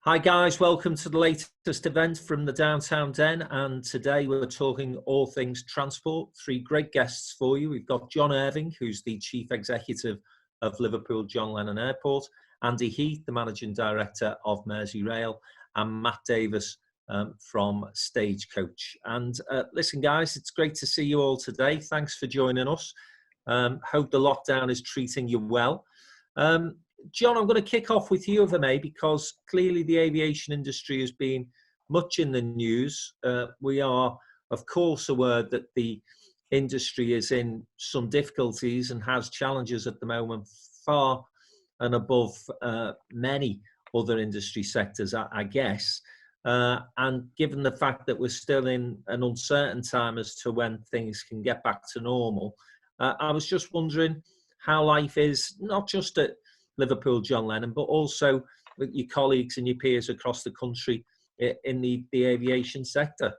Hi guys, welcome to the latest event from the Downtown Den, and today we're talking all things transport. Three great guests for you. We've got John Irving, who's the Chief Executive of Liverpool John Lennon Airport, Andy Heath, the Managing Director of Merseyrail, and Matt Davies from Stagecoach. And listen guys, it's great to see you all today. Thanks for joining us. Hope the lockdown is treating you well. John, I'm going to kick off with you, if I may, because clearly the aviation industry has been much in the news. We are, of course, aware that the industry is in some difficulties and has challenges at the moment far and above many other industry sectors, I guess. And given the fact that we're still in an uncertain time as to when things can get back to normal, I was just wondering how life is, not just at Liverpool John Lennon, but also with your colleagues and your peers across the country in the aviation sector.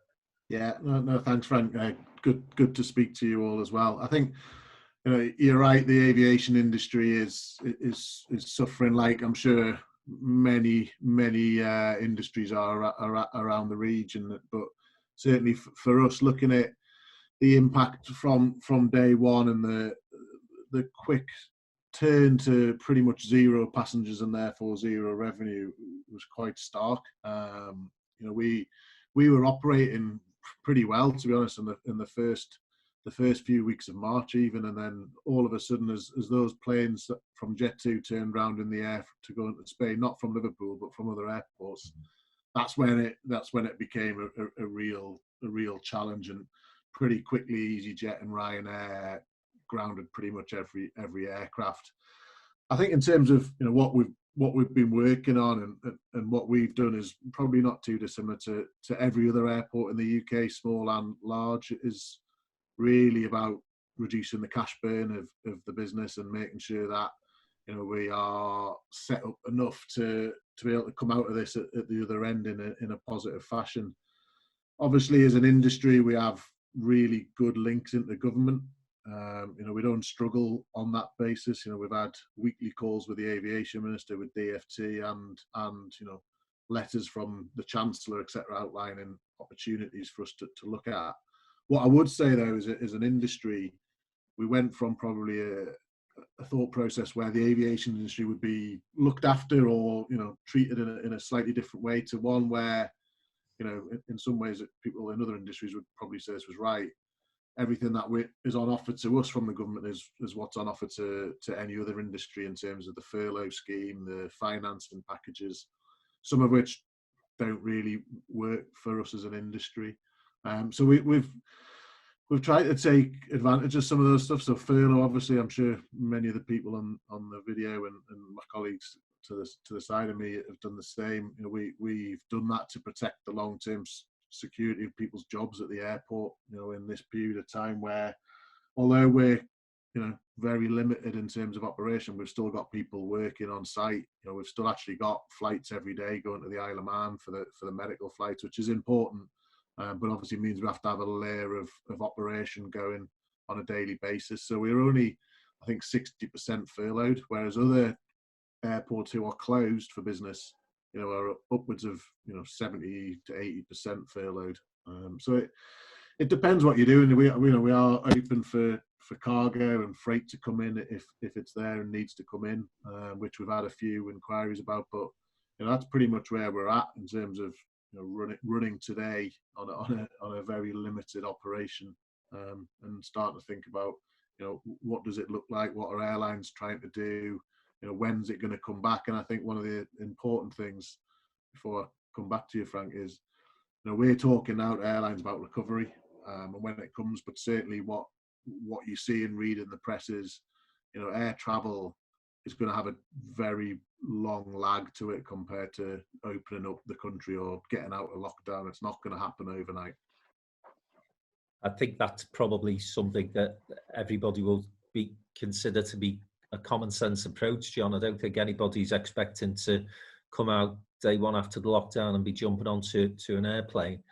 Yeah, no, thanks, Frank. Good to speak to you all as well. I think you're right. The aviation industry is suffering, like I'm sure many industries are around the region. But certainly for us, looking at the impact from day one and the quick turn to pretty much zero passengers and therefore zero revenue was quite stark. We were operating pretty well, to be honest, in the first few weeks of March even, and then all of a sudden as those planes from Jet2 turned round in the air to go into Spain, not from Liverpool but from other airports, that's when it became a real challenge, and pretty quickly EasyJet and Ryanair grounded pretty much every aircraft. I think in terms of what we've been working on and what we've done is probably not too dissimilar to every other airport in the UK, small and large. It is really about reducing the cash burn of the business and making sure that we are set up enough to be able to come out of this at the other end in a positive fashion. Obviously, as an industry, we have really good links into government. We don't struggle on that basis. We've had weekly calls with the aviation minister, with DFT, and letters from the chancellor, etc., outlining opportunities for us to look at. What I would say though is, as an industry, we went from probably a thought process where the aviation industry would be looked after or treated in a slightly different way, to one where in some ways people in other industries would probably say this was right. Everything that is on offer to us from the government is what's on offer to any other industry, in terms of the furlough scheme, the financing packages, some of which don't really work for us as an industry. So we've tried to take advantage of some of those stuff. So furlough, obviously, I'm sure many of the people on the video and my colleagues to the side of me have done the same. We've done that to protect the long-term security of people's jobs at the airport, in this period of time where, although we're very limited in terms of operation, we've still got people working on site. We've still actually got flights every day going to the Isle of Man for the medical flights, which is important, but obviously means we have to have a layer of operation going on a daily basis. So we're only, I think, 60% furloughed, whereas other airports who are closed for business are upwards of 70 to 80% furloughed. So it depends what you're doing. We are open for cargo and freight to come in if it's there and needs to come in, which we've had a few inquiries about. But that's pretty much where we're at in terms of running today on a very limited operation, and starting to think about what does it look like, what are airlines trying to do. When's it going to come back? And I think one of the important things, before I come back to you, Frank, is we're talking now to airlines about recovery, and when it comes, but certainly what you see and read in the press is air travel is going to have a very long lag to it compared to opening up the country or getting out of lockdown. It's not going to happen overnight. I think that's probably something that everybody will be considered to be a common sense approach, John. I don't think anybody's expecting to come out day one after the lockdown and be jumping onto an airplane.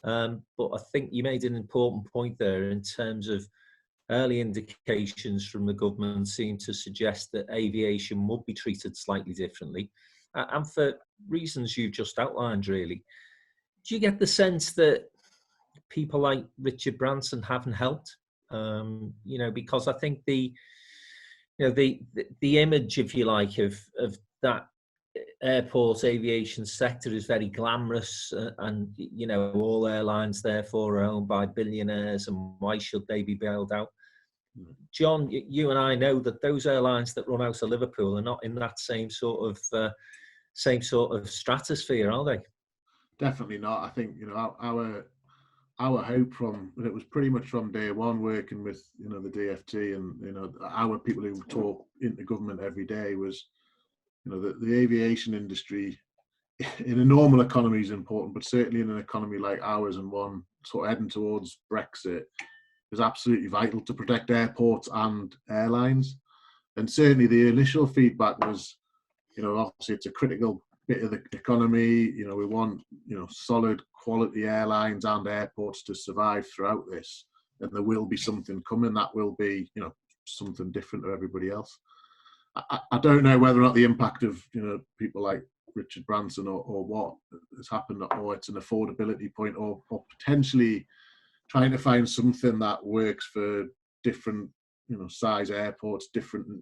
But I think you made an important point there in terms of early indications from the government seem to suggest that aviation would be treated slightly differently. and for reasons you've just outlined, really. Do you get the sense that people like Richard Branson haven't helped? Because I think the image, if you like, of that airport aviation sector is very glamorous, and all airlines therefore are owned by billionaires, and why should they be bailed out? John, you and I know that those airlines that run out of Liverpool are not in that same sort of stratosphere, are they? Definitely not. I think our hope and it was pretty much from day one working with the DFT and our people who talk into government every day was the aviation industry in a normal economy is important, but certainly in an economy like ours and one sort of heading towards Brexit is absolutely vital to protect airports and airlines. And certainly the initial feedback was, obviously it's a critical bit of the economy. We want, solid quality airlines and airports to survive throughout this. And there will be something coming that will be, something different to everybody else. I don't know whether or not the impact of, people like Richard Branson or what has happened, or it's an affordability point, or potentially trying to find something that works for different, size airports,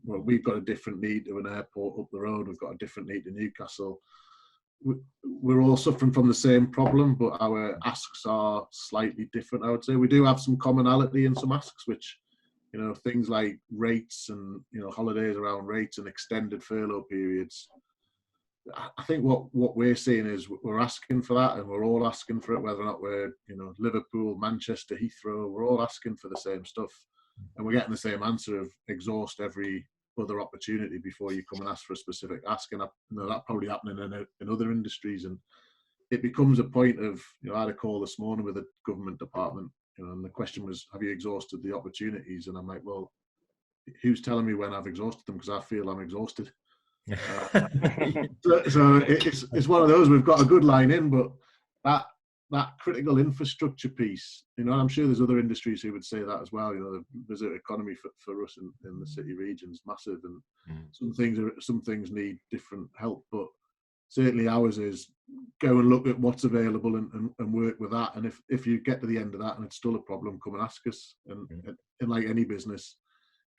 we've got a different need to an airport up the road, we've got a different need to Newcastle. We're all suffering from the same problem, but our asks are slightly different, I would say. We do have some commonality in some asks, which, things like rates and, holidays around rates and extended furlough periods. I think what we're seeing is we're asking for that, and we're all asking for it, whether or not we're, Liverpool, Manchester, Heathrow, we're all asking for the same stuff. And we're getting the same answer of exhaust every other opportunity before you come and ask for a specific ask. And that probably happening in other industries. And it becomes a point of, I had a call this morning with a government department, and the question was, have you exhausted the opportunities? And I'm like, well, who's telling me when I've exhausted them? Because I feel I'm exhausted. So it's one of those, we've got a good line in, but that critical infrastructure piece, I'm sure there's other industries who would say that as well. The visit economy for us in the city regions massive, and some things need different help, but certainly ours is go and look at what's available and work with that. And if you get to the end of that and it's still a problem, come and ask us. And like any business,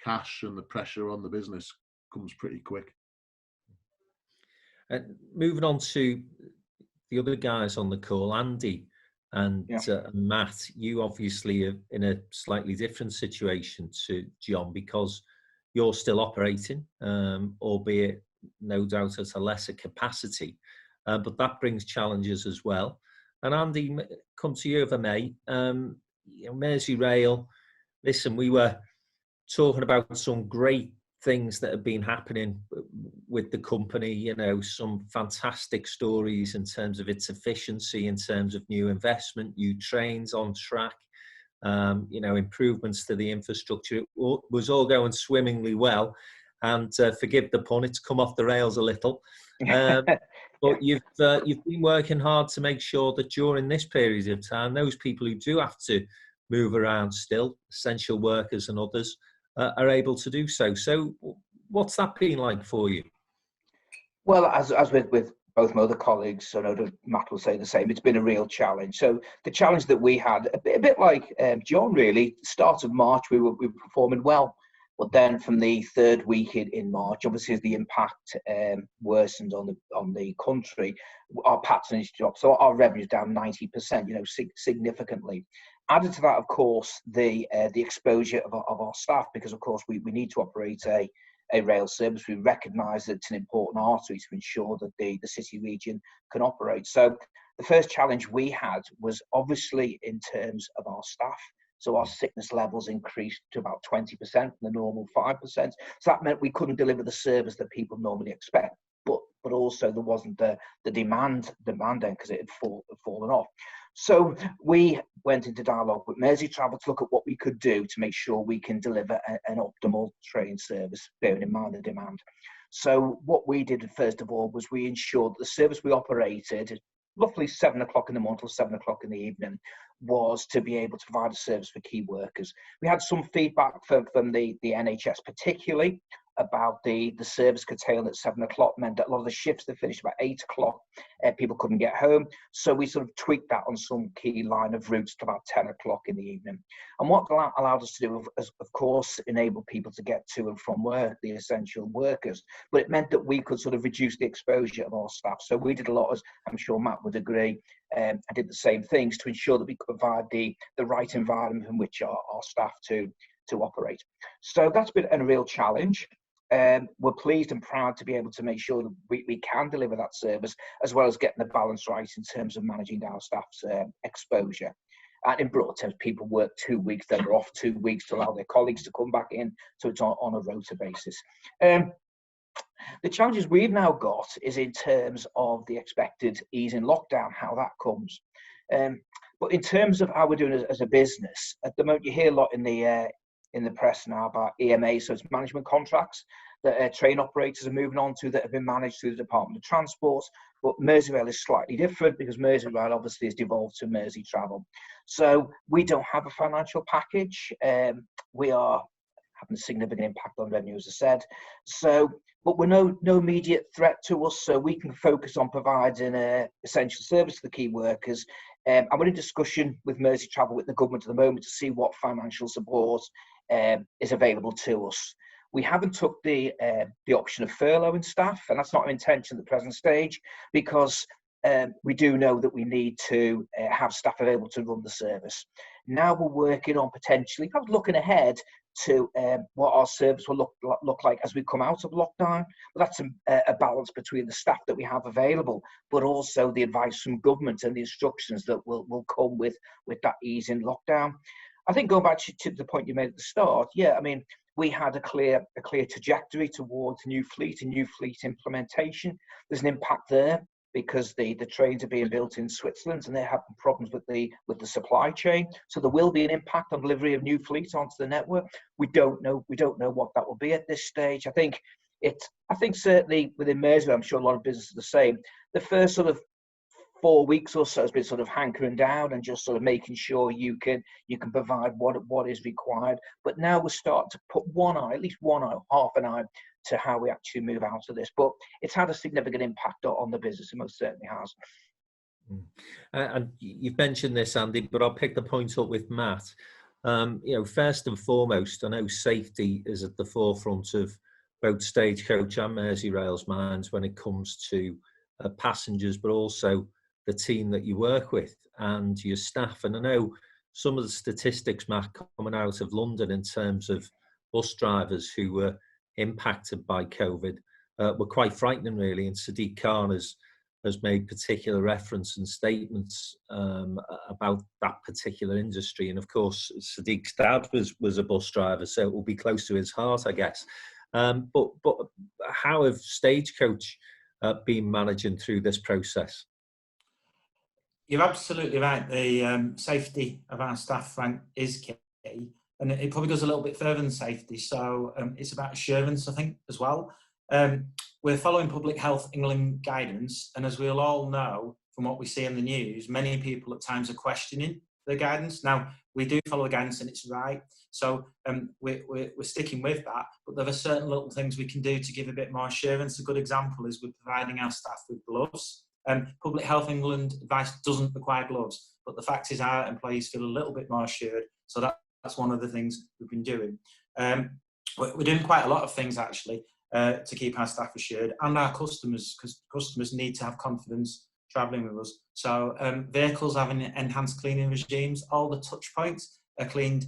cash and the pressure on the business comes pretty quick. Moving on to the other guys on the call, Andy and Matt, you obviously are in a slightly different situation to John because you're still operating, albeit no doubt at a lesser capacity, but that brings challenges as well. And Andy, come to you if I may. Merseyrail, listen, we were talking about some great things that have been happening with the company, some fantastic stories in terms of its efficiency, in terms of new investment, new trains on track, improvements to the infrastructure. It was all going swimmingly well. And forgive the pun, it's come off the rails a little. But you've been working hard to make sure that during this period of time, those people who do have to move around still, essential workers and others, are able to do so. So what's that been like for you? Well, as with both my other colleagues, I know that Matt will say the same, it's been a real challenge. So the challenge that we had, a bit like John really, start of March, we were performing well. But then from the third week in March, obviously as the impact worsened on the country, our patronage dropped. So our revenue's down 90%, significantly. Added to that, of course, the exposure of our staff, because of course we need to operate a rail service. We recognise that it's an important artery to ensure that the city region can operate. So the first challenge we had was obviously in terms of our staff. So our sickness levels increased to about 20% from the normal 5%. So that meant we couldn't deliver the service that people normally expect. But also there wasn't the demand then because it had fallen off. So we went into dialogue with Merseytravel to look at what we could do to make sure we can deliver an optimal train service, bearing in mind the demand. So what we did first of all was we ensured that the service we operated, roughly 7 o'clock in the morning till 7 o'clock in the evening, was to be able to provide a service for key workers. We had some feedback from the NHS particularly about the service curtailment at 7 o'clock meant that a lot of the shifts that finished about 8 o'clock, people couldn't get home. So we sort of tweaked that on some key line of routes to about 10 o'clock in the evening. And what allowed us to do, of course, enable people to get to and from work, the essential workers, but it meant that we could sort of reduce the exposure of our staff. So we did a lot, as I'm sure Matt would agree, and did the same things to ensure that we could provide the right environment in which our staff to operate. So that's been a real challenge. We're pleased and proud to be able to make sure that we can deliver that service, as well as getting the balance right in terms of managing our staff's exposure. And in broad terms, people work 2 weeks, then they're off 2 weeks to allow their colleagues to come back in, so it's on a rota basis. The challenges we've now got is in terms of the expected ease in lockdown, how that comes. But in terms of how we're doing as a business, at the moment you hear a lot in the press now about EMA, so it's management contracts that train operators are moving on to that have been managed through the Department of Transport. But Merseyrail is slightly different because Merseyrail obviously has devolved to Mersey Travel. So we don't have a financial package. We are having a significant impact on revenue, as I said. So, but we're no immediate threat to us, so we can focus on providing essential service to the key workers. And we're in discussion with Mersey Travel, with the government at the moment, to see what financial support is available to us. We haven't took the option of furloughing staff, and that's not our intention at the present stage, because we do know that we need to have staff available to run the service. Now we're working on potentially, perhaps looking ahead to what our service will look like as we come out of lockdown. But that's a balance between the staff that we have available, but also the advice from government and the instructions that will come with that ease in lockdown. I think going back to the point you made at the start, yeah, I mean, we had a clear trajectory towards new fleet and new fleet implementation. There's an impact there because the trains are being built in Switzerland and they're having problems with the supply chain. So there will be an impact on delivery of new fleet onto the network. We don't know what that will be at this stage. I think certainly within Merseyrail, I'm sure a lot of businesses are the same. The first sort of 4 weeks or so has been sort of hankering down and just sort of making sure you can provide what is required. But now we're starting to put at least one eye, half an eye, to how we actually move out of this. But it's had a significant impact on the business. It most certainly has. And you've mentioned this, Andy, but I'll pick the point up with Matt. First and foremost, I know safety is at the forefront of both Stagecoach and Merseyrail's minds when it comes to passengers, but also the team that you work with and your staff. And I know some of the statistics, Matt, coming out of London in terms of bus drivers who were impacted by COVID were quite frightening, really. And Sadiq Khan has made particular reference and statements about that particular industry. And of course, Sadiq's dad was a bus driver, so it will be close to his heart, I guess. But how have Stagecoach been managing through this process? You're absolutely right. The safety of our staff, Frank, is key. And it probably goes a little bit further than safety. So it's about assurance, I think, as well. We're following Public Health England guidance. And as we'll all know from what we see in the news, many people at times are questioning the guidance. Now, we do follow the guidance and it's right. So we're sticking with that. But there are certain little things we can do to give a bit more assurance. A good example is we're providing our staff with gloves. Public Health England advice doesn't require gloves, but the fact is our employees feel a little bit more assured. So that's one of the things we've been doing. We're doing quite a lot of things actually to keep our staff assured and our customers, because customers need to have confidence travelling with us. So vehicles having enhanced cleaning regimes, all the touch points are cleaned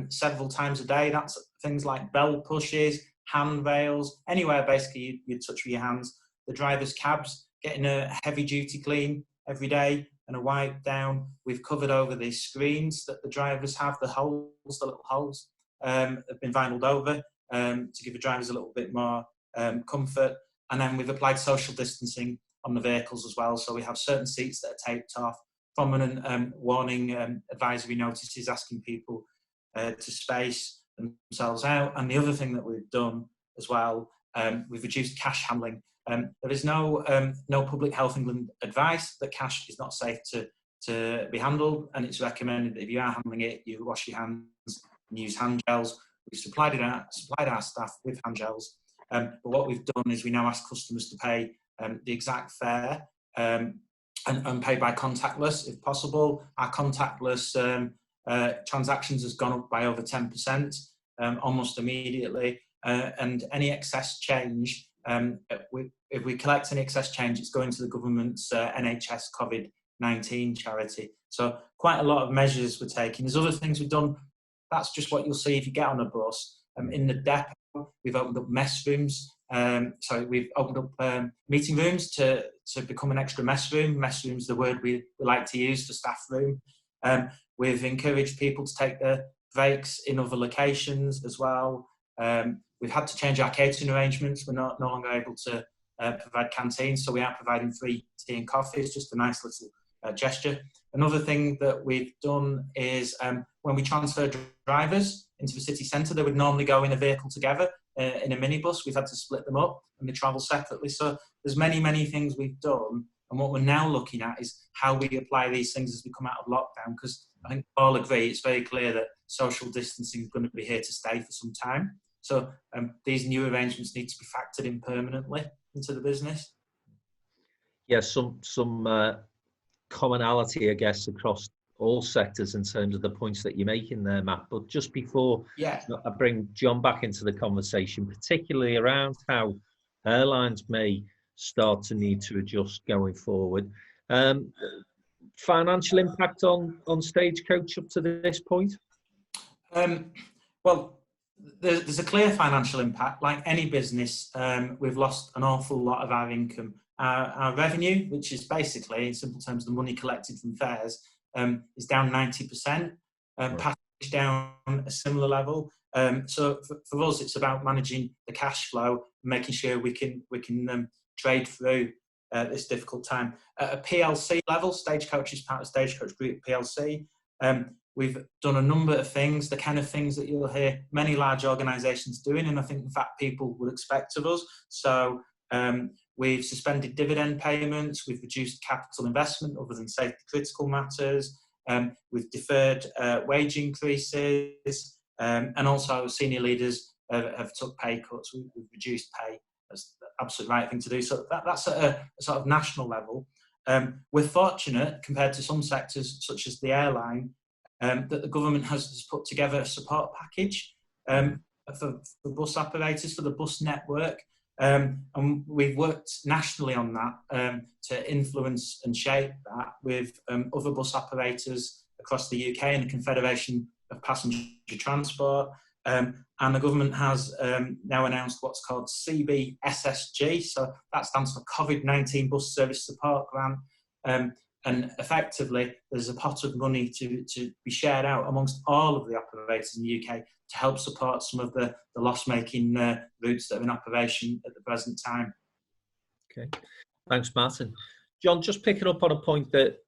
several times a day. That's things like bell pushes, handrails, anywhere basically you touch with your hands. The drivers' cabs, getting a heavy duty clean every day and a wipe down. We've covered over the screens that the drivers have, the little holes have been vinyled over to give the drivers a little bit more comfort. And then we've applied social distancing on the vehicles as well. So we have certain seats that are taped off, prominent warning advisory notices asking people to space themselves out. And the other thing that we've done as well, we've reduced cash handling. There is no Public Health England advice that cash is not safe to be handled, and it's recommended that if you are handling it, you wash your hands and use hand gels. We've supplied our staff with hand gels, But what we've done is we now ask customers to pay the exact fare and pay by contactless if possible. Our contactless transactions has gone up by over 10% almost immediately. And any excess change, if we collect any excess change, it's going to the government's NHS COVID-19 charity. So quite a lot of measures we're taking. There's other things we've done. That's just what you'll see if you get on a bus. In the depot, we've opened up mess rooms. So we've opened up meeting rooms to become an extra mess room. Mess room's the word we like to use for staff room. We've encouraged people to take their breaks in other locations as well. We've had to change our catering arrangements. We're no longer able to provide canteens, so we are providing free tea and coffee. It's just a nice little gesture. Another thing that we've done is when we transfer drivers into the city centre, they would normally go in a vehicle together in a minibus. We've had to split them up and they travel separately. So there's many things we've done. And what we're now looking at is how we apply these things as we come out of lockdown, because I think we all agree it's very clear that social distancing is going to be here to stay for some time. So these new arrangements need to be factored in permanently into the business. Yes, some commonality, I guess, across all sectors in terms of the points that you're making there, Matt. But just before I bring John back into the conversation, particularly around how airlines may start to need to adjust going forward, financial impact on Stagecoach up to this point? Well, there's a clear financial impact. Like any business, we've lost an awful lot of our income. Our revenue, which is basically, in simple terms, the money collected from fares, is down 90%. Passage down a similar level. So for us, it's about managing the cash flow, making sure we can trade through this difficult time. At a PLC level, Stagecoach is part of Stagecoach Group PLC. We've done a number of things, the kind of things that you'll hear many large organisations doing, and I think, in fact, people would expect of us. So we've suspended dividend payments, we've reduced capital investment other than safety critical matters, we've deferred wage increases, and also senior leaders have took pay cuts. We've reduced pay. That's the absolute right thing to do. So that's at a sort of national level. We're fortunate, compared to some sectors, such as the airline, that the government has put together a support package for bus operators, for the bus network. And we've worked nationally on that to influence and shape that with other bus operators across the UK and the Confederation of Passenger Transport. And the government has now announced what's called CBSSG, so that stands for COVID-19 Bus Service Support Grant. And effectively, there's a pot of money to be shared out amongst all of the operators in the UK to help support some of the loss-making routes that are in operation at the present time. Okay, thanks, Martin. John, just picking up on a point that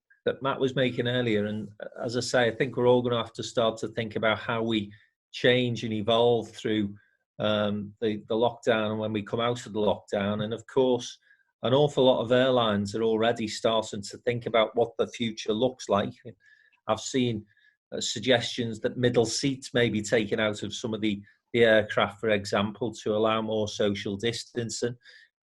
Matt was making earlier, and as I say, I think we're all going to have to start to think about how we change and evolve through the lockdown and when we come out of the lockdown. And of course, an awful lot of airlines are already starting to think about what the future looks like. I've seen suggestions that middle seats may be taken out of some of the aircraft, for example, to allow more social distancing.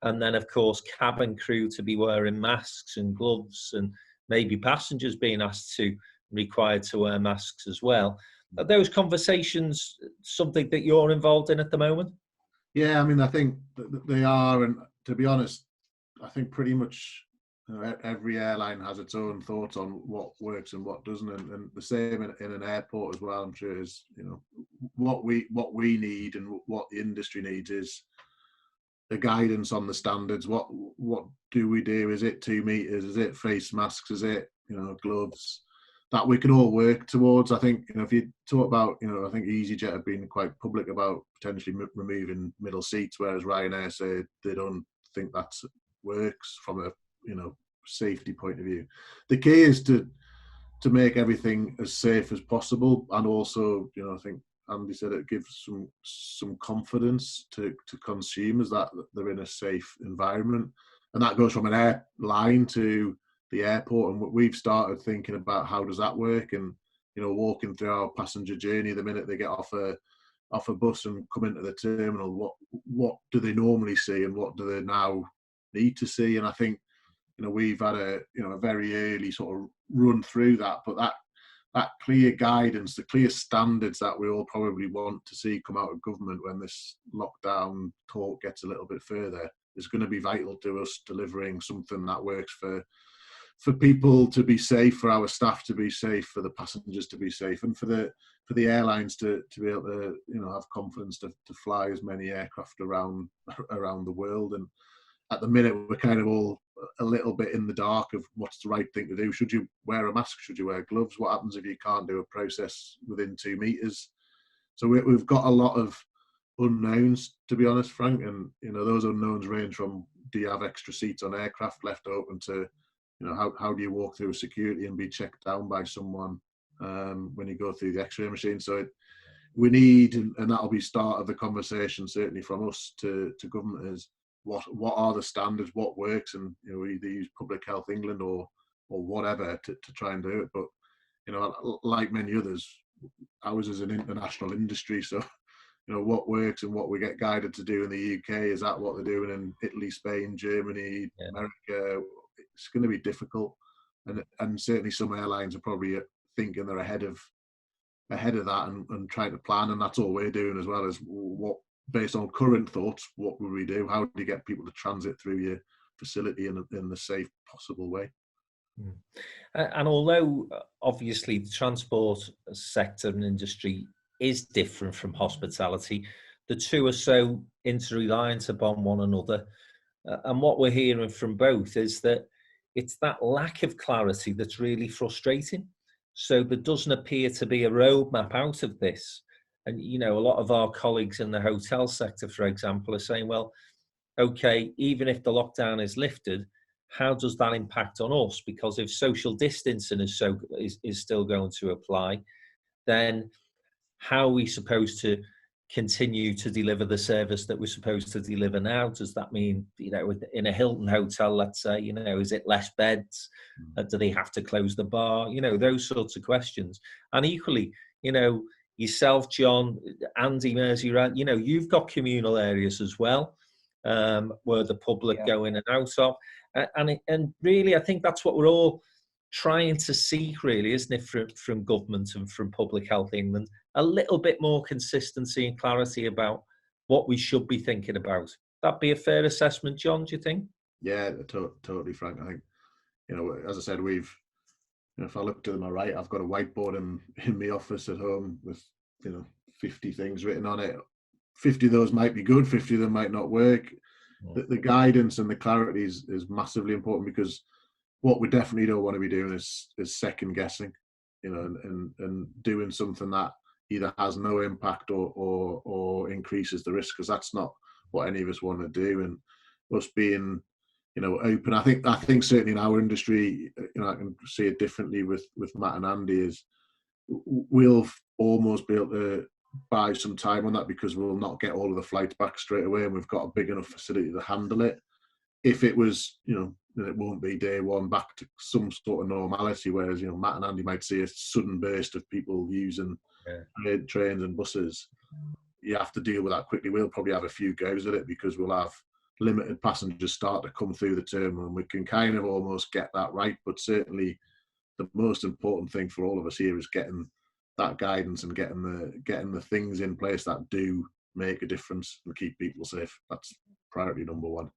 And then, of course, cabin crew to be wearing masks and gloves, and maybe passengers being asked to required to wear masks as well. Are those conversations something that you're involved in at the moment? Yeah, I mean, I think they are. And to be honest, I think pretty much every airline has its own thoughts on what works and what doesn't, and the same in an airport as well. I'm sure is what we need and what the industry needs is the guidance on the standards. What do we do? Is it 2 meters? Is it face masks? Is it gloves? That we can all work towards. I think if you talk about I think EasyJet have been quite public about potentially removing middle seats, whereas Ryanair say they don't think that works from a safety point of view. The key is to make everything as safe as possible, and also I think Andy said it gives some confidence to consumers that they're in a safe environment, and that goes from an airline to the airport. And we've started thinking about how does that work, and walking through our passenger journey the minute they get off a off a bus and come into the terminal, what do they normally see and what do they now need to see? And I think, we've had a very early sort of run through that, but that clear guidance, the clear standards that we all probably want to see come out of government when this lockdown talk gets a little bit further is going to be vital to us delivering something that works for people to be safe, for our staff to be safe, for the passengers to be safe, and for the airlines to be able to have confidence to fly as many aircraft around the world. And at the minute, we're kind of all a little bit in the dark of what's the right thing to do. Should you wear a mask? Should you wear gloves? What happens if you can't do a process within 2 meters? So we've got a lot of unknowns, to be honest, Frank. And those unknowns range from, do you have extra seats on aircraft left open, to how do you walk through security and be checked down by someone when you go through the X-ray machine? So we need, and that'll be start of the conversation certainly from us to government, is what are the standards, what works, and we either use Public Health England or whatever to try and do it. But like many others, ours is an international industry, so what works and what we get guided to do in the UK, is that what they're doing in Italy, Spain, Germany, America? It's going to be difficult, and certainly some airlines are probably thinking they're ahead of that and trying to plan, and that's all we're doing as well, is what, based on current thoughts, what would we do? How do you get people to transit through your facility in the safe possible way? And although obviously the transport sector and industry is different from hospitality, the two are so interreliant upon one another. And what we're hearing from both is that it's that lack of clarity that's really frustrating. So there doesn't appear to be a roadmap out of this. And, a lot of our colleagues in the hotel sector, for example, are saying, well, okay, even if the lockdown is lifted, how does that impact on us? Because if social distancing is still going to apply, then how are we supposed to continue to deliver the service that we're supposed to deliver now? Does that mean, in a Hilton hotel, let's say, is it less beds? Do they have to close the bar? Those sorts of questions. And equally, yourself, John, Andy, Merseyrail, you've got communal areas as well, where the public go in and out of. And really, I think that's what we're all trying to seek, really, isn't it, from government and from Public Health England, a little bit more consistency and clarity about what we should be thinking about. That be a fair assessment, John, do you think? Yeah, totally, Frank. I think, as I said, if I look to my right, I've got a whiteboard in my office at home with 50 things written on it. 50 of those might be good, 50 of them might not work. The guidance and the clarity is massively important, because what we definitely don't want to be doing is second guessing, and doing something that either has no impact or increases the risk, because that's not what any of us want to do. And us being open, I think certainly in our industry, I can see it differently with Matt and Andy, is we'll almost be able to buy some time on that, because we'll not get all of the flights back straight away, and we've got a big enough facility to handle it. If it was, then it won't be day one back to some sort of normality, whereas, Matt and Andy might see a sudden burst of people using trains and buses. You have to deal with that quickly. We'll probably have a few goes at it, because we'll have limited passengers start to come through the terminal, and we can kind of almost get that right. But certainly the most important thing for all of us here is getting that guidance and getting the things in place that do make a difference and keep people safe. That's priority number one.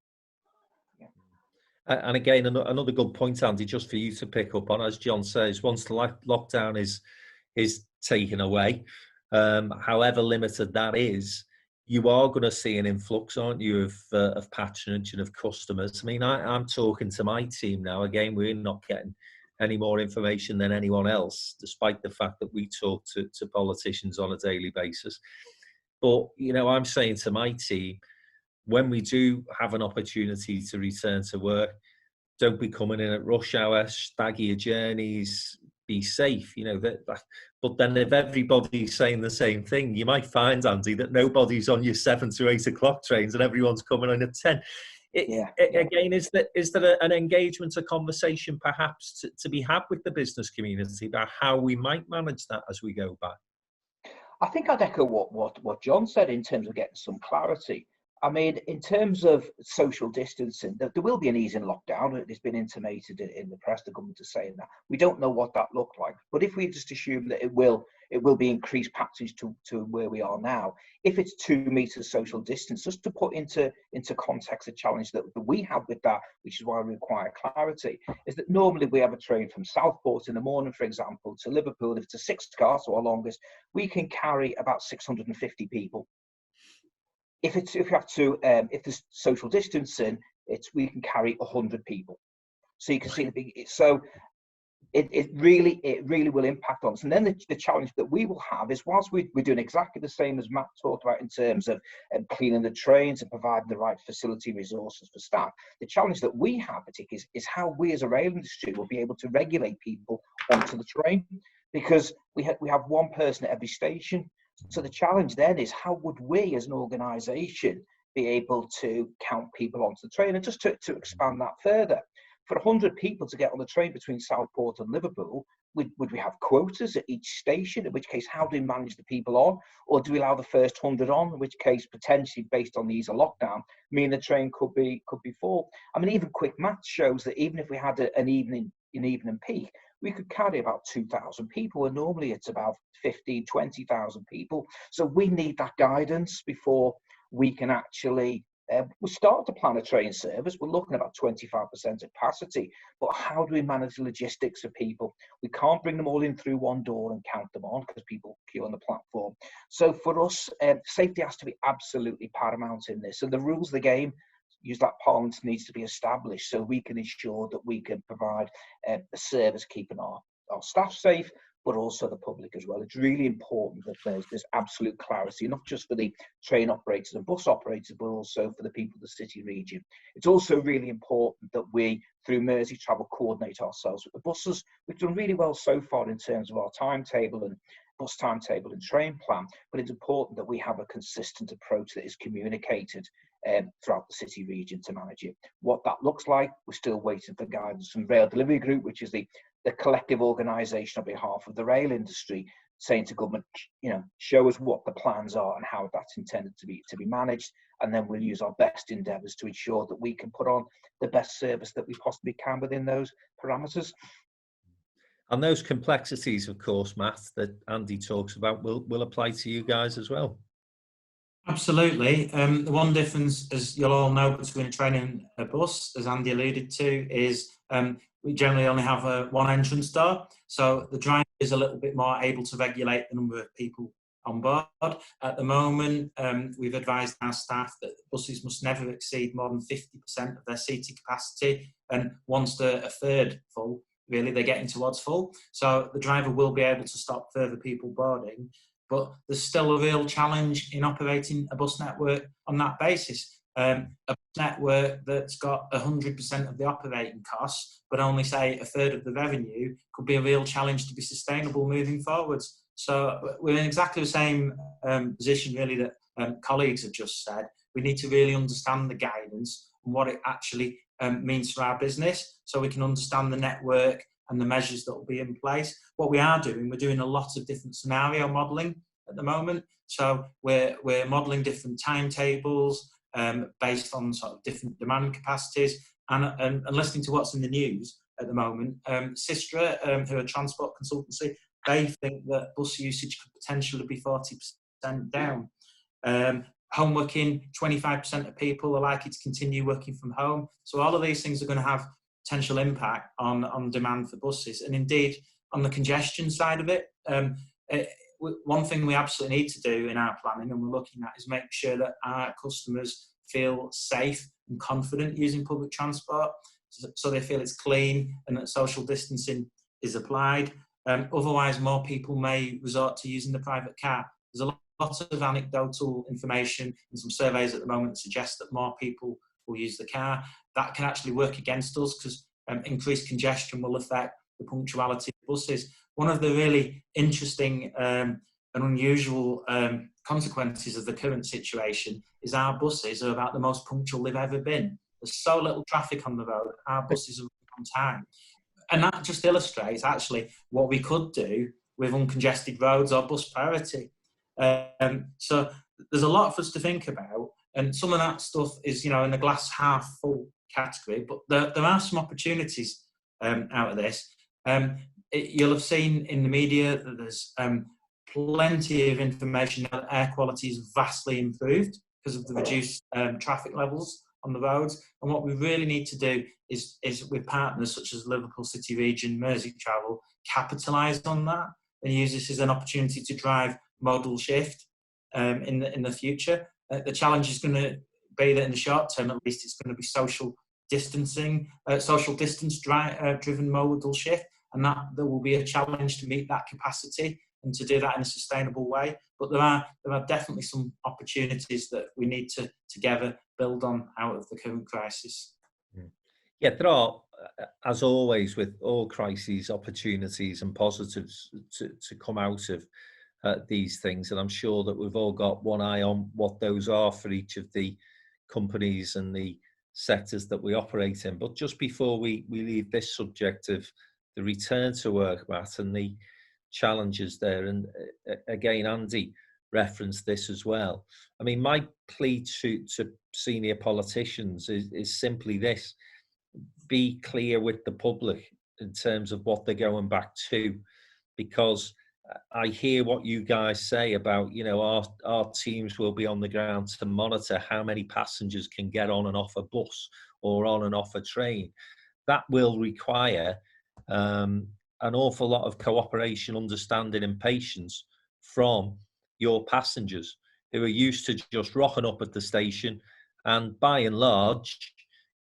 And again, another good point, Andy, just for you to pick up on, as John says, once the lockdown is taken away, however limited that is, you are going to see an influx, aren't you, of patronage and of customers. I mean, I'm talking to my team now. Again, we're not getting any more information than anyone else, despite the fact that we talk to politicians on a daily basis. But, I'm saying to my team, when we do have an opportunity to return to work, don't be coming in at rush hour, stagger your journeys, be safe, but then if everybody's saying the same thing, you might find, Andy, that nobody's on your 7 to 8 o'clock trains and everyone's coming on at 10. Again, is there an engagement, a conversation perhaps to be had with the business community about how we might manage that as we go back? I think I'd echo what John said in terms of getting some clarity. I mean, in terms of social distancing, there will be an ease in lockdown. It's been intimated in the press, the government is saying that. We don't know what that looked like. But if we just assume that it will be increased patches to where we are now, if it's 2 meters social distance, just to put into context the challenge that we have with that, which is why we require clarity, is that normally we have a train from Southport in the morning, for example, to Liverpool. If it's a 6-car, so our longest, we can carry about 650 people. If there's social distancing, we can carry 100 people. So you can see it really will impact on us. And then the challenge that we will have is, whilst we're doing exactly the same as Matt talked about in terms of cleaning the trains and providing the right facility resources for staff, the challenge that we have particularly is how we as a rail industry will be able to regulate people onto the train, because we have one person at every station. So the challenge then is, how would we as an organisation be able to count people onto the train? And just to expand that further, for 100 people to get on the train between Southport and Liverpool, would we have quotas at each station? In which case, how do we manage the people on? Or do we allow the first 100 on? In which case, potentially, based on the ease of lockdown, mean the train could be full. I mean, even quick maths shows that even if we had an evening peak, we could carry about 2,000 people, and normally it's about 15, 20,000 people. So we need that guidance before we can actually we start to plan a train service. We're looking at about 25% capacity, but how do we manage the logistics of people? We can't bring them all in through one door and count them on, because people queue on the platform. So for us, safety has to be absolutely paramount in this, and the rules of the game, use that parliament, needs to be established so we can ensure that we can provide a service keeping our staff safe, but also the public as well. It's really important that there's absolute clarity, not just for the train operators and bus operators, but also for the people of the city region. It's also really important that we, through Mersey Travel, coordinate ourselves with the buses. We've done really well so far in terms of our timetable and bus timetable and train plan, but it's important that we have a consistent approach that is communicated throughout the city region to manage it. What that looks like, we're still waiting for guidance from Rail Delivery Group, which is the collective organisation on behalf of the rail industry, saying to government, show us what the plans are and how that's intended to be managed, and then we'll use our best endeavours to ensure that we can put on the best service that we possibly can within those parameters. And those complexities, of course, Matt, that Andy talks about will apply to you guys as well. Absolutely. The one difference, as you'll all know, between a train and a bus, as Andy alluded to, is we generally only have one entrance door. So the driver is a little bit more able to regulate the number of people on board. At the moment, we've advised our staff that buses must never exceed more than 50% of their seating capacity. And once they're a third full, really, they're getting towards full. So the driver will be able to stop further people boarding. But there's still a real challenge in operating a bus network on that basis. A bus network that's got 100% of the operating costs, but only, say, a third of the revenue, could be a real challenge to be sustainable moving forwards. So we're in exactly the same position, really, that colleagues have just said. We need to really understand the guidance and what it actually means for our business, so we can understand the network and the measures that will be in place. What we are doing, we're doing a lot of different scenario modelling at the moment. So we're modelling different timetables based on sort of different demand capacities, and listening to what's in the news at the moment. Sistra, who are a transport consultancy, they think that bus usage could potentially be 40% down. Home working, 25% of people are likely to continue working from home. So all of these things are going to have potential impact on demand for buses, and indeed on the congestion side of it. One thing we absolutely need to do in our planning, and we're looking at, is make sure that our customers feel safe and confident using public transport, so they feel it's clean and that social distancing is applied. Otherwise, more people may resort to using the private car. There's a lot of anecdotal information and some surveys at the moment that suggest that more people will use the car. That can actually work against us, because increased congestion will affect the punctuality of buses. One of the really interesting and unusual consequences of the current situation is our buses are about the most punctual they've ever been. There's so little traffic on the road, our buses are on time. And that just illustrates actually what we could do with uncongested roads or bus priority. So there's a lot for us to think about, and some of that stuff is, in the glass half full category, but there are some opportunities out of this. You'll have seen in the media that there's plenty of information now that air quality is vastly improved because of the reduced traffic levels on the roads. And what we really need to do is with partners such as Liverpool City Region, Merseyrail, capitalise on that and use this as an opportunity to drive modal shift in the future. The challenge is going to be that in the short term, at least, it's going to be social distance driven modal shift, and that there will be a challenge to meet that capacity and to do that in a sustainable way. But there are definitely some opportunities that we need to together build on out of the current crisis. Yeah, there are, as always with all crises, opportunities and positives to come out of these things, and I'm sure that we've all got one eye on what those are for each of the companies and the sectors that we operate in. But just before we leave this subject of the return to work, Matt, and the challenges there, and again Andy referenced this as well. I mean, my plea to senior politicians is simply this: be clear with the public in terms of what they're going back to, because I hear what you guys say about, our teams will be on the ground to monitor how many passengers can get on and off a bus or on and off a train. That will require an awful lot of cooperation, understanding and patience from your passengers who are used to just rocking up at the station and by and large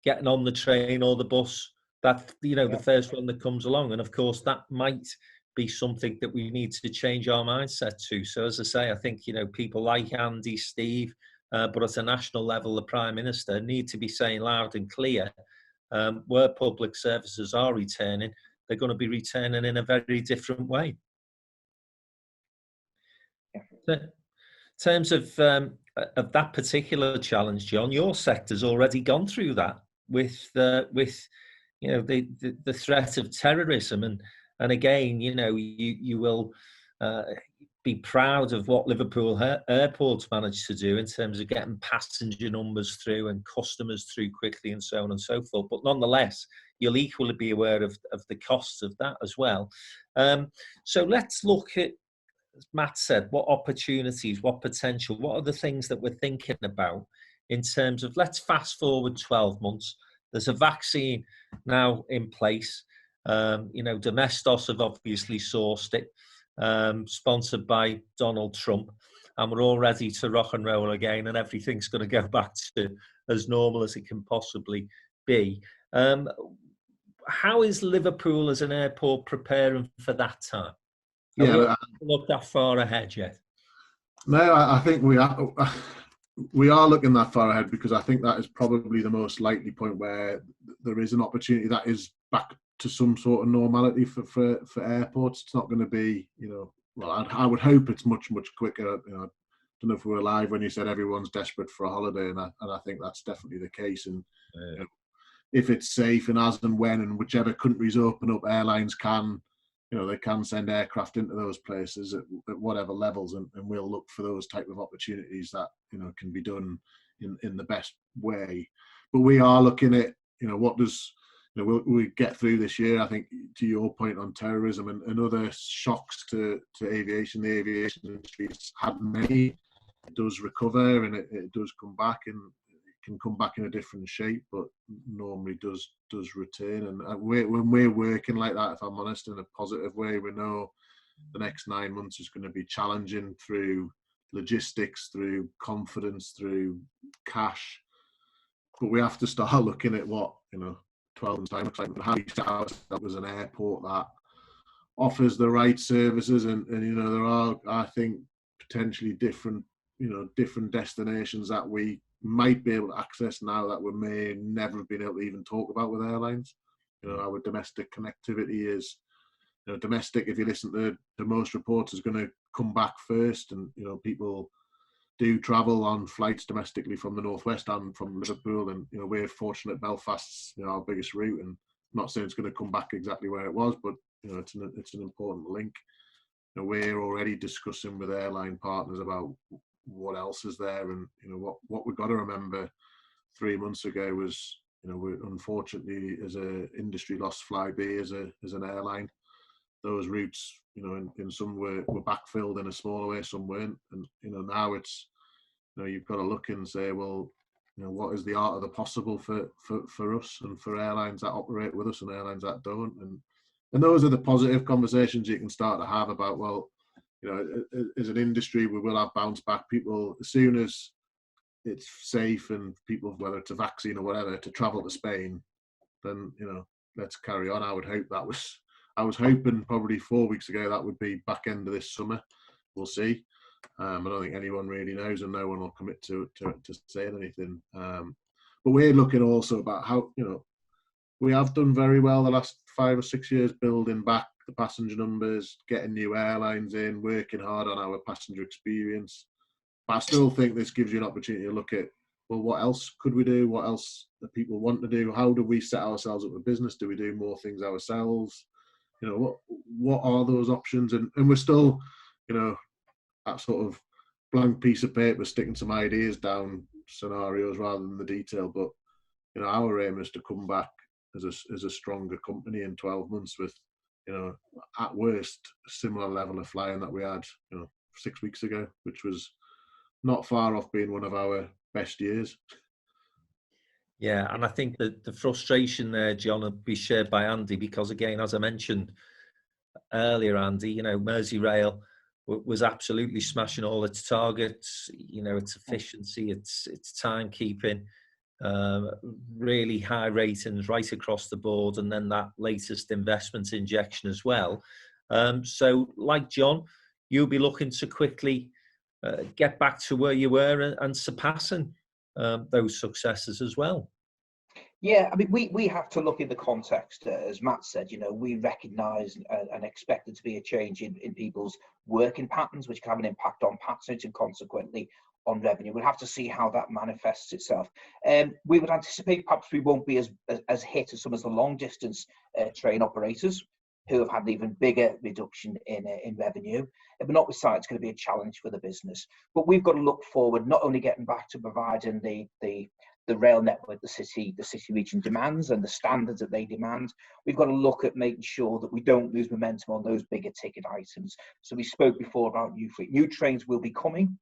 getting on the train or the bus, that, the first one that comes along. And of course that might be something that we need to change our mindset to. So as I say, I think, people like Andy, Steve, but at a national level, the Prime Minister need to be saying loud and clear, where public services are returning, they're going to be returning in a very different way. So, in terms of that particular challenge, John, your sector's already gone through that with the threat of terrorism, and again, you will be proud of what Liverpool Airport's managed to do in terms of getting passenger numbers through and customers through quickly and so on and so forth. But nonetheless, you'll equally be aware of the costs of that as well. So let's look at, as Matt said, what opportunities, what potential, what are the things that we're thinking about in terms of, let's fast forward 12 months. There's a vaccine now in place. Domestos have obviously sourced it, sponsored by Donald Trump, and we're all ready to rock and roll again, and everything's going to go back to as normal as it can possibly be. How is Liverpool as an airport preparing for that time? We haven't looked that far ahead yet. No, I think we are looking that far ahead, because I think that is probably the most likely point where there is an opportunity that is back to some sort of normality for airports. It's not going to be, I would hope it's much quicker. I don't know if we were live when you said everyone's desperate for a holiday, and I think that's definitely the case. And if it's safe, and as and when and whichever countries open up, airlines can, they can send aircraft into those places at whatever levels, and we'll look for those type of opportunities that, can be done in the best way. But we are looking at, what does, we get through this year. I think, to your point on terrorism and other shocks to aviation, the aviation industry has had many. It does recover, and it does come back, and it can come back in a different shape, but normally does return. And when we're working like that, if I'm honest, in a positive way, we know the next 9 months is going to be challenging through logistics, through confidence, through cash. But we have to start looking at what, 12 months time looks like, and how you set ourselves as an airport that offers the right services. And there are, I think, potentially different destinations that we might be able to access now that we may never have been able to even talk about with airlines. Our domestic connectivity is, domestic, if you listen to most reports, is going to come back first. And, people do travel on flights domestically from the northwest and from Liverpool. And, we're fortunate Belfast's, our biggest route. And I'm not saying it's going to come back exactly where it was, but, it's an important link. we're already discussing with airline partners about what else is there. And what we've got to remember 3 months ago was, we unfortunately as a industry lost Flybe as an airline. Those routes, in some were backfilled in a smaller way, some weren't. And now it's, you've got to look and say, well, what is the art of the possible for us and for airlines that operate with us and airlines that don't. And those are the positive conversations you can start to have about, well, as an industry, we will have bounce back. People, as soon as it's safe and people, whether it's a vaccine or whatever, to travel to Spain, then, let's carry on. I was hoping probably 4 weeks ago that would be back end of this summer. We'll see. I don't think anyone really knows, and no one will commit to saying anything. But we're looking also about how, we have done very well the last 5 or 6 years building back the passenger numbers, getting new airlines in, working hard on our passenger experience. But I still think this gives you an opportunity to look at, well, what else could we do? What else do people want to do? How do we set ourselves up with business? Do we do more things ourselves? What are those options? And we're still, that sort of blank piece of paper sticking some ideas down scenarios rather than the detail. But our aim is to come back as a stronger company in 12 months with, at worst, a similar level of flying that we had 6 weeks ago, which was not far off being one of our best years. Yeah, and I think that the frustration there, John, will be shared by Andy, because again, as I mentioned earlier, Andy, Merseyrail was absolutely smashing all its targets, its efficiency, its timekeeping, really high ratings right across the board, and then that latest investment injection as well. So like John, you'll be looking to quickly get back to where you were and surpassing those successes as well. Yeah, I mean, we have to look in the context, as Matt said, we recognise and expect there to be a change in people's working patterns, which can have an impact on passengers and consequently on revenue. We'll have to see how that manifests itself. We would anticipate perhaps we won't be as hit as some of the long distance train operators who have had an even bigger reduction in revenue. But notwithstanding, it's going to be a challenge for the business. But we've got to look forward, not only getting back to providing the rail network the city region demands and the standards that they demand. We've got to look at making sure that we don't lose momentum on those bigger ticket items. So we spoke before about new fleet. New trains will be coming.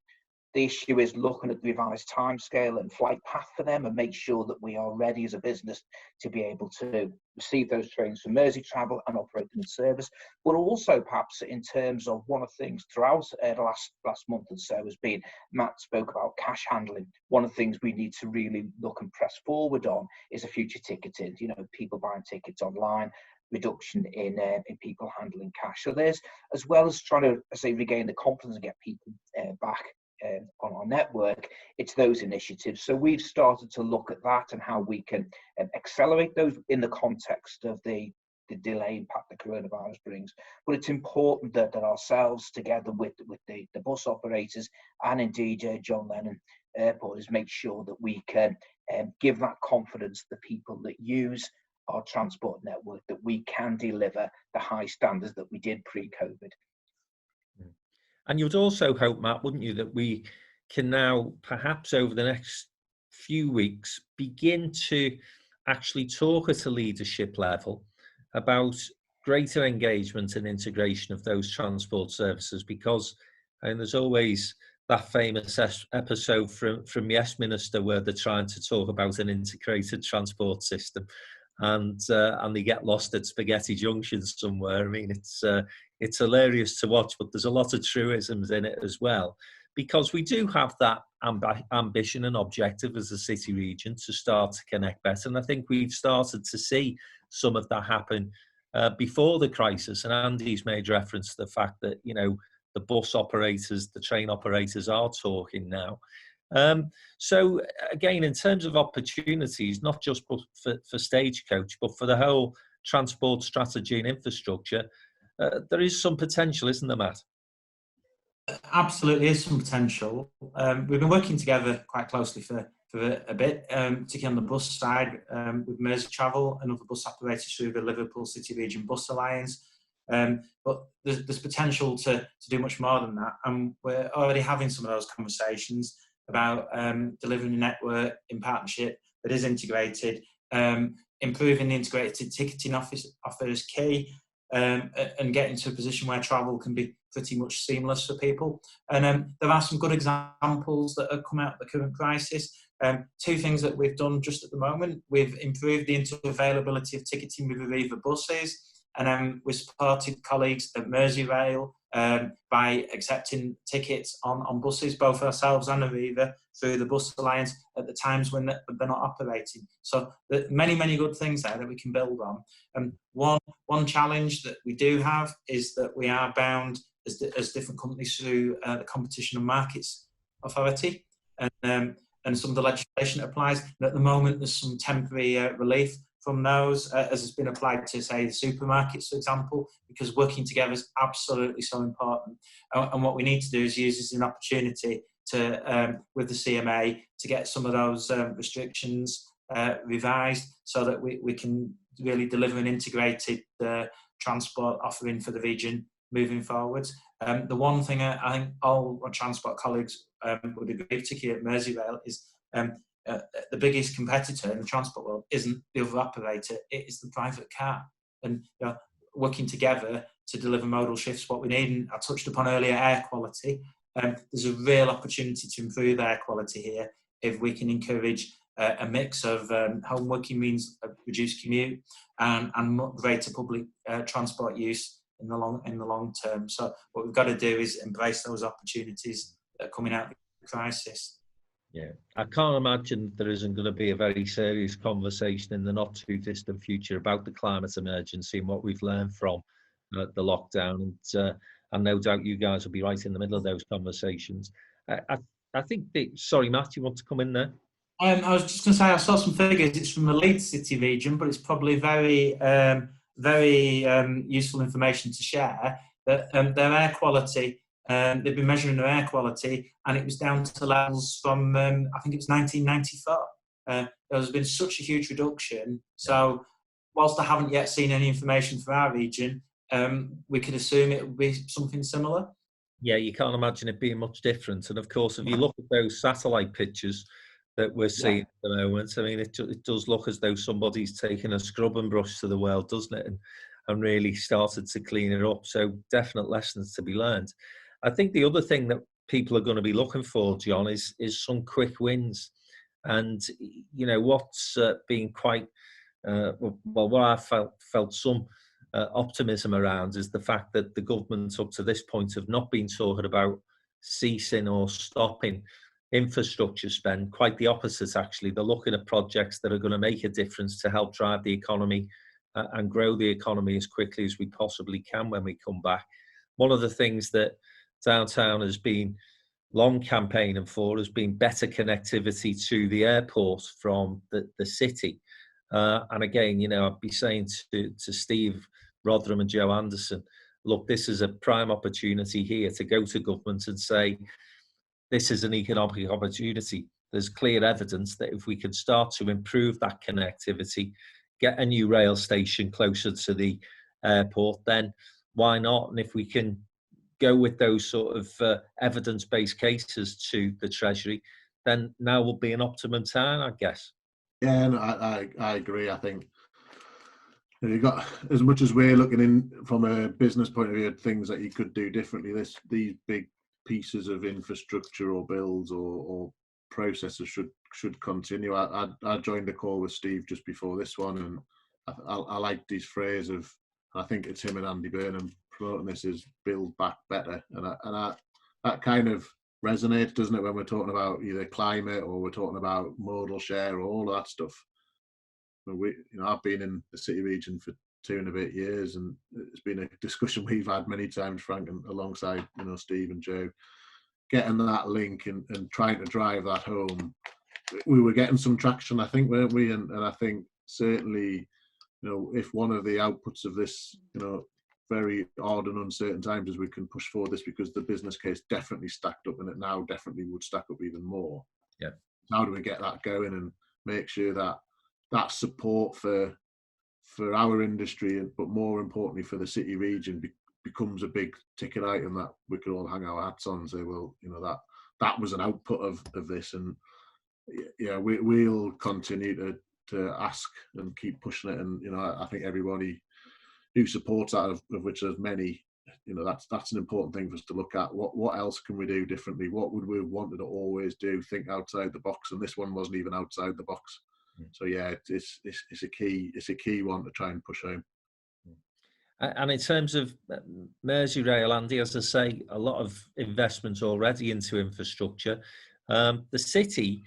The issue is looking at the revised timescale and flight path for them and make sure that we are ready as a business to be able to receive those trains for Mersey travel and operate them in service. But also perhaps in terms of one of the things throughout the last month or so has been, Matt spoke about cash handling. One of the things we need to really look and press forward on is a future ticketing, people buying tickets online, reduction in people handling cash. So there's, as well as trying to, regain the confidence and get people back on our network, it's those initiatives. So we've started to look at that and how we can accelerate those in the context of the delay impact the coronavirus brings. But it's important that ourselves, together with the bus operators and indeed John Lennon Airport, is make sure that we can give that confidence to the people that use our transport network, that we can deliver the high standards that we did pre-COVID. And you'd also hope, Matt, wouldn't you, that we can now, perhaps over the next few weeks, begin to actually talk at a leadership level about greater engagement and integration of those transport services, because there's always that famous episode from Yes Minister where they're trying to talk about an integrated transport system, and they get lost at Spaghetti Junction somewhere. I mean, it's hilarious to watch, but there's a lot of truisms in it as well, because we do have that ambition and objective as a city region to start to connect better. And I think we've started to see some of that happen before the crisis. And Andy's made reference to the fact that, the bus operators, the train operators are talking now. So again, in terms of opportunities, not just for Stagecoach, but for the whole transport strategy and infrastructure, there is some potential, isn't there, Matt? Absolutely is some potential. We've been working together quite closely for a bit, particularly on the bus side with Mersey Travel and other bus operators through the Liverpool City Region Bus Alliance. But there's potential to do much more than that, and we're already having some of those conversations about delivering a network in partnership that is integrated. Improving the integrated ticketing offer is key, and getting to a position where travel can be pretty much seamless for people. And there are some good examples that have come out of the current crisis. Two things that we've done just at the moment: we've improved the inter-availability of ticketing with Aviva buses, and we've supported colleagues at Merseyrail by accepting tickets on buses, both ourselves and Aviva, through the Bus Alliance at the times when they're not operating. So there are many, many good things there that we can build on. One challenge that we do have is that we are bound as different companies through the Competition and Markets Authority, and some of the legislation that applies. And at the moment, there's some temporary relief from those, as has been applied to, say, the supermarkets, for example, because working together is absolutely so important. And what we need to do is use this as an opportunity to, with the CMA, to get some of those restrictions revised so that we can really deliver an integrated transport offering for the region moving forwards. The one thing I think all our transport colleagues would agree, particularly at Merseyrail, is the biggest competitor in the transport world isn't the other operator, it is the private car. And working together to deliver modal shifts, what we need, and I touched upon earlier, air quality. There's a real opportunity to improve air quality here if we can encourage a mix of home working means a reduced commute and greater public transport use in the long term. So what we've got to do is embrace those opportunities that are coming out of the crisis. Yeah, I can't imagine there isn't going to be a very serious conversation in the not too distant future about the climate emergency and what we've learned from the lockdown. And no doubt you guys will be right in the middle of those conversations. I think sorry, Matt, you want to come in there? I was just going to say, I saw some figures. It's from the Leeds City region, but it's probably very useful information to share. That their air quality, they've been measuring their air quality, and it was down to levels from I think it was 1994. There's been such a huge reduction. So, whilst I haven't yet seen any information for our region, we could assume it would be something similar. Yeah, you can't imagine it being much different. And of course, if you look at those satellite pictures that we're seeing at the moment, I mean, it does look as though somebody's taken a scrub and brush to the world, doesn't it? And really started to clean it up. So definite lessons to be learned. I think the other thing that people are going to be looking for, John, is some quick wins. And, you know, what's been quite, what I felt some optimism around is the fact that the government up to this point have not been talking about ceasing or stopping infrastructure spend. Quite the opposite, actually. They're looking at projects that are going to make a difference to help drive the economy and grow the economy as quickly as we possibly can when we come back. One of the things that Downtown has been long campaigning for has been better connectivity to the airport from the city. And again, you know, I'd be saying to Steve Rotherham and Joe Anderson, look, this is a prime opportunity here to go to government and say, this is an economic opportunity. There's clear evidence that if we can start to improve that connectivity, get a new rail station closer to the airport, then why not? And if we can go with those sort of evidence-based cases to the Treasury, then now will be an optimum time, I guess. Yeah, and I agree. I think you've got, as much as we're looking in from a business point of view at things that you could do differently, these big pieces of infrastructure or builds or processes should continue. I joined the call with Steve just before this one, and I liked his phrase of, I think it's him and Andy Burnham promoting this, is build back better, and that kind of resonates, doesn't it, when we're talking about either climate or we're talking about modal share or all of that stuff. I've been in the city region for 2 and a bit years, and it's been a discussion we've had many times, Frank, and alongside Steve and Joe, getting that link and trying to drive that home. We were getting some traction, I think, weren't we? And I think certainly, if one of the outputs of this, very hard and uncertain times, is we can push forward this, because the business case definitely stacked up, and it now definitely would stack up even more. Yeah. How do we get that going and make sure that that support for for our industry, but more importantly for the city region, becomes a big ticket item that we could all hang our hats on and say, well, you know, that was an output of this. And yeah, we'll continue to ask and keep pushing it. And, you know, I think everybody who supports that, of which there's many, you know, that's an important thing for us to look at. What else can we do differently? What would we have wanted to always do? Think outside the box. And this one wasn't even outside the box. So yeah, it's a key one to try and push home. And in terms of Merseyrail, Andy, as I say, a lot of investment already into infrastructure. The city,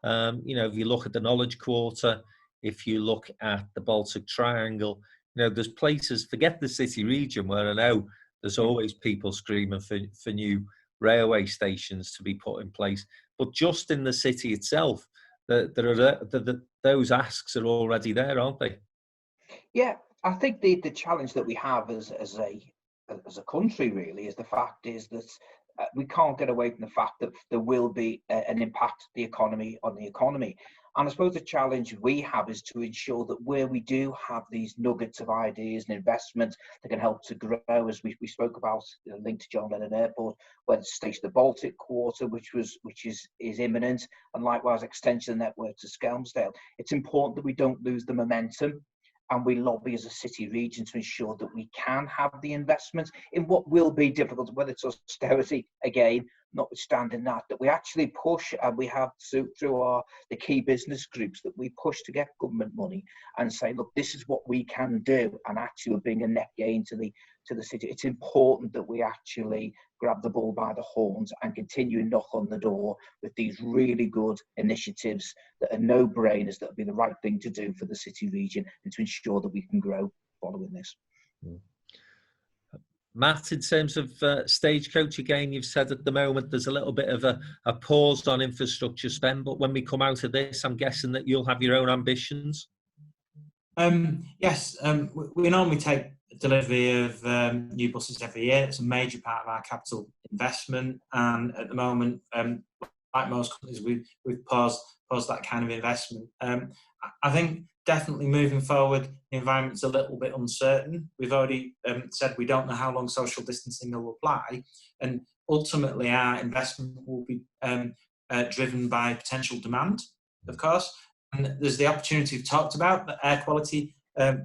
you know, if you look at the Knowledge Quarter, if you look at the Baltic Triangle, you know, there's places, forget the city region, where I know there's always people screaming for new railway stations to be put in place. But just in the city itself, those asks are already there, aren't they? Yeah, I think the challenge that we have as a country really is the fact is that we can't get away from the fact that there will be an impact on the economy. And I suppose the challenge we have is to ensure that where we do have these nuggets of ideas and investment that can help to grow, as we spoke about, linked to John Lennon Airport, whether it's Station the Baltic Quarter, which is imminent, and likewise extension of the network to Skelmersdale. It's important that we don't lose the momentum, and we lobby as a city region to ensure that we can have the investments in what will be difficult, whether it's austerity, again, notwithstanding that we actually push, and we have through the key business groups that we push to get government money and say, look, this is what we can do, and actually bring a net gain to the city. It's important that we actually grab the bull by the horns and continue to knock on the door with these really good initiatives that are no-brainers, that will be the right thing to do for the city region and to ensure that we can grow following this. Matt, in terms of Stagecoach, again, you've said at the moment there's a little bit of a pause on infrastructure spend, but when we come out of this, I'm guessing that you'll have your own ambitions. Yes, we normally take delivery of new buses every year. It's a major part of our capital investment, and at the moment, like most companies, we've paused that kind of investment. I think definitely moving forward, the environment's a little bit uncertain. We've already said we don't know how long social distancing will apply, and ultimately our investment will be driven by potential demand, of course. And there's the opportunity we've talked about that air quality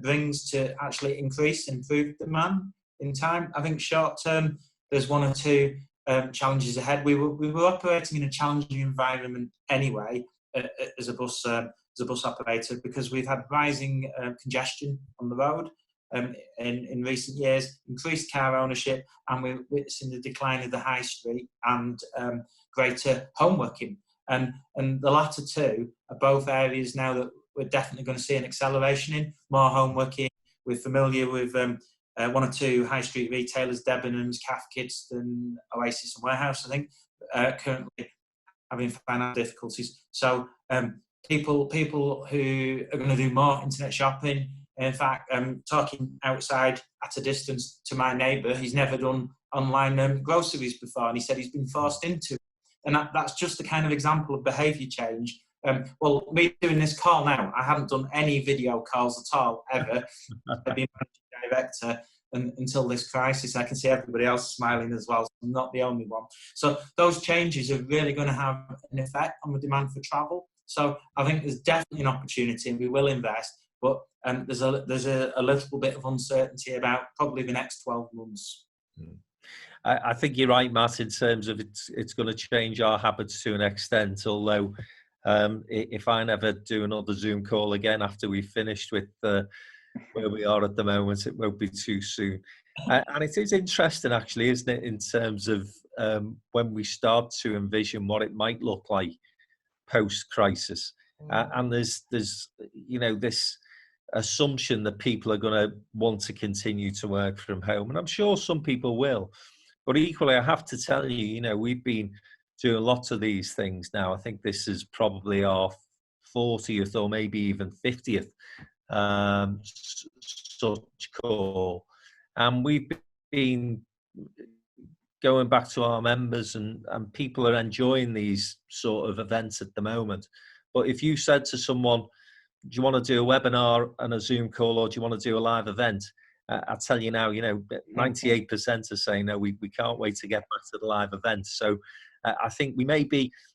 brings to actually improve demand in time. I think short term, there's one or two challenges ahead. We were operating in a challenging environment anyway as a bus operator, because we've had rising congestion on the road in recent years, increased car ownership, and we're witnessing the decline of the high street and greater home working. And the latter two are both areas now that we're definitely going to see an acceleration in, more home working. We're familiar with one or two high street retailers, Debenhams, Calf Kidston, Oasis and Warehouse, I think, currently having financial difficulties. So people who are going to do more internet shopping. In fact, talking outside at a distance to my neighbour, he's never done online groceries before, and he said he's been forced into it. And that's just the kind of example of behaviour change. Well, me doing this call now, I haven't done any video calls at all, ever. I've been managing director until this crisis. I can see everybody else smiling as well, so I'm not the only one. So those changes are really going to have an effect on the demand for travel. So I think there's definitely an opportunity, and we will invest, but there's a little bit of uncertainty about probably the next 12 months. I think you're right, Matt, in terms of it's going to change our habits to an extent, although if I never do another Zoom call again after we've finished with where we are at the moment, it won't be too soon. And it is interesting, actually, isn't it, in terms of when we start to envision what it might look like post-crisis. And there's you know, this assumption that people are going to want to continue to work from home. And I'm sure some people will. But equally, I have to tell you, you know, we've been doing lots of these things now. I think this is probably our 40th or maybe even 50th such call. And we've been going back to our members, and people are enjoying these sort of events at the moment. But if you said to someone, do you want to do a webinar and a Zoom call, or do you want to do a live event? I'll tell you now, 98% are saying, no, we can't wait to get back to the live event. So I think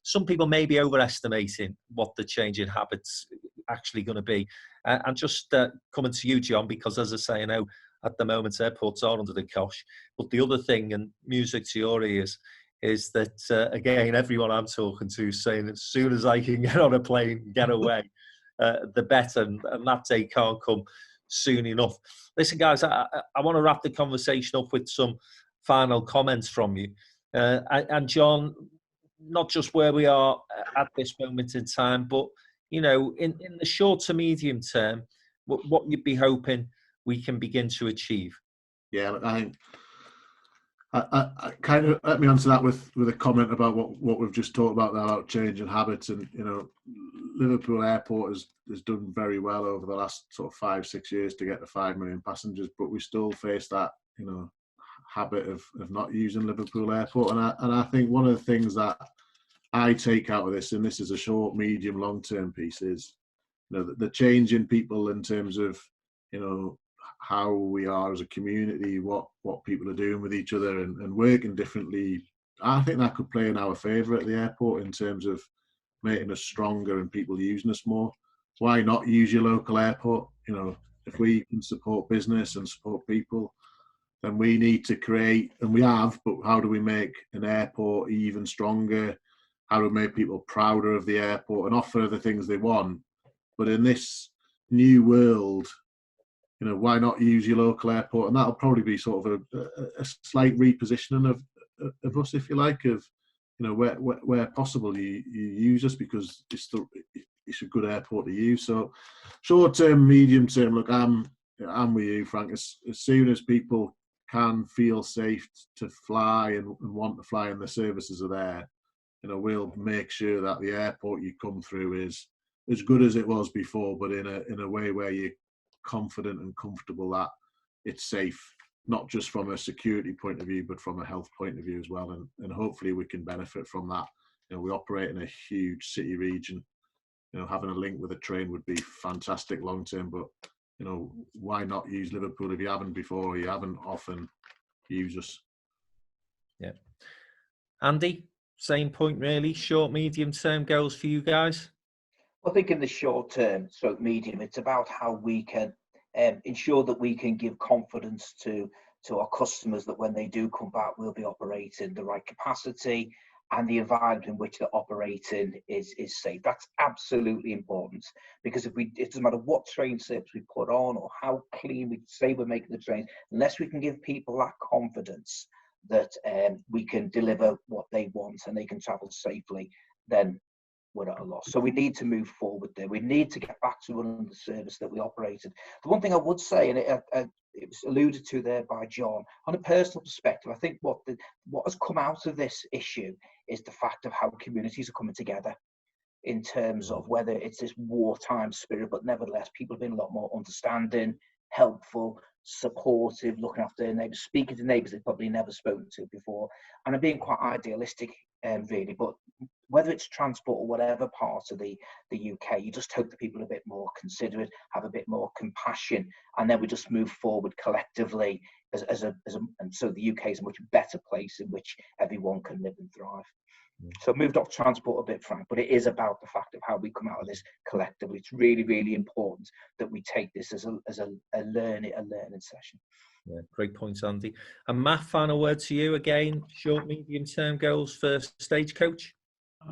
some people may be overestimating what the change in habits actually going to be. And just coming to you, John, because as I say, I know at the moment airports are under the cosh. But the other thing, and music to your ears, is that, again, everyone I'm talking to is saying as soon as I can get on a plane and get away, the better, and that day can't come soon enough. Listen, guys, I want to wrap the conversation up with some final comments from you. And John, not just where we are at this moment in time, but, in the short to medium term, what you'd be hoping we can begin to achieve. Yeah, look, I think I kind of let me answer that with a comment about what we've just talked about changing habits. And Liverpool Airport has done very well over the last sort of 5-6 years to get to 5 million passengers, but we still face that habit of not using Liverpool Airport. And I think one of the things that I take out of this, and this is a short, medium, long term piece, is the change in people in terms of how we are as a community, what people are doing with each other and working differently. I think that could play in our favour at the airport in terms of making us stronger and people using us more. Why not use your local airport? If we can support business and support people, then we need to create, and we have, but how do we make an airport even stronger? How do we make people prouder of the airport and offer the things they want? But in this new world, why not use your local airport? And that'll probably be sort of a slight repositioning of us, if you like, of where possible you use us, because it's a good airport to use. So short term, medium term, look, I'm with you, Frank. As soon as people can feel safe to fly and want to fly and the services are there, we'll make sure that the airport you come through is as good as it was before, but in a way where you're confident and comfortable that it's safe, not just from a security point of view, but from a health point of view as well. And hopefully we can benefit from that. We operate in a huge city region. Having a link with a train would be fantastic long term, but why not use Liverpool if you haven't before, or you haven't often? Use us. Yeah. Andy, same point really. Short, medium term goals for you guys? I think in the short term, so medium, it's about how we can ensure that we can give confidence to our customers that when they do come back, we'll be operating the right capacity and the environment in which they're operating is safe. That's absolutely important, because it doesn't matter what train service we put on or how clean we say we're making the trains, unless we can give people that confidence that we can deliver what they want and they can travel safely, then we're at a loss. So we need to move forward there. We need to get back to running the service that we operated. The one thing I would say, and it was alluded to there by John, on a personal perspective, I think what has come out of this issue is the fact of how communities are coming together in terms of whether it's this wartime spirit, but nevertheless, people have been a lot more understanding, helpful, supportive, looking after their neighbours, speaking to neighbours they've probably never spoken to before, and are being quite idealistic, really. But whether it's transport or whatever part of the UK, you just hope that people are a bit more considerate, have a bit more compassion, and then we just move forward collectively and so the UK is a much better place in which everyone can live and thrive. So I've moved off transport a bit, Frank, but it is about the fact of how we come out of this collectively. It's really, really important that we take this as a learning session. Yeah, great points, Andy. And Matt, final word to you again. Short, medium term goals for Stagecoach.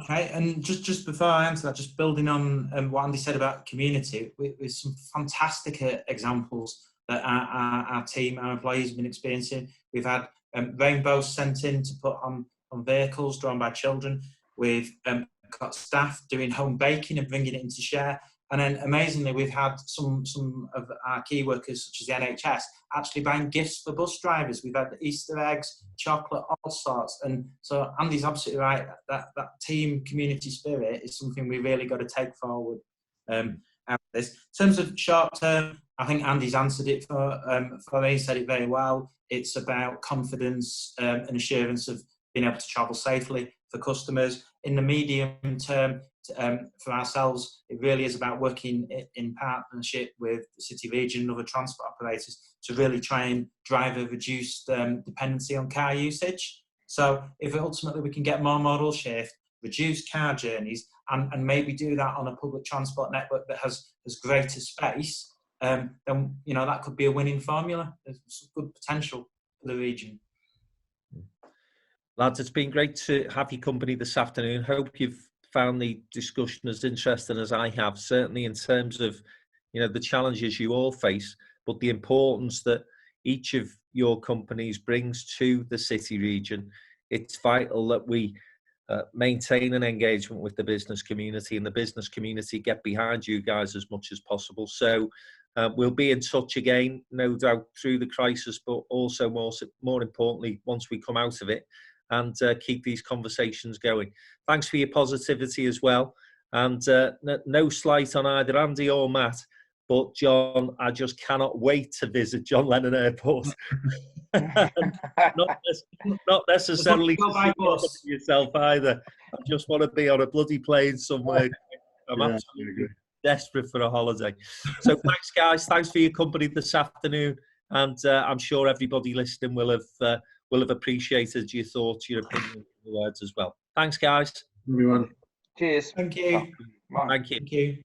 Okay, and just before I answer that, just building on what Andy said about community, with some fantastic examples that our team, our employees have been experiencing. We've had rainbows sent in to put on vehicles drawn by children. We've got staff doing home baking and bringing it into share. And then amazingly, we've had some of our key workers, such as the NHS, actually buying gifts for bus drivers. We've had Easter eggs, chocolate, all sorts. And so Andy's absolutely right. That team community spirit is something we really got to take forward out of this. In terms of short term, I think Andy's answered it for me, said it very well. It's about confidence and assurance of being able to travel safely for customers. in the medium term, for ourselves, it really is about working in partnership with the city region and other transport operators to really try and drive a reduced dependency on car usage. So if ultimately we can get more modal shift, reduce car journeys, and maybe do that on a public transport network that has greater space, then that could be a winning formula. There's good potential for the region. Lads, it's been great to have your company this afternoon. Hope you've found the discussion as interesting as I have, certainly in terms of the challenges you all face, but the importance that each of your companies brings to the city region. It's vital that we maintain an engagement with the business community, and the business community get behind you guys as much as possible. So we'll be in touch again, no doubt, through the crisis, but also more importantly, once we come out of it, and keep these conversations going. Thanks for your positivity as well. And no slight on either Andy or Matt, but John, I just cannot wait to visit John Lennon Airport. not necessarily to see yourself either. I just want to be on a bloody plane somewhere. I'm absolutely desperate for a holiday. So thanks, guys. Thanks for your company this afternoon. And I'm sure everybody listening will have appreciated your thoughts, your opinions, your words as well. Thanks, guys. Everyone. Cheers. Thank you. Thank you. Thank you.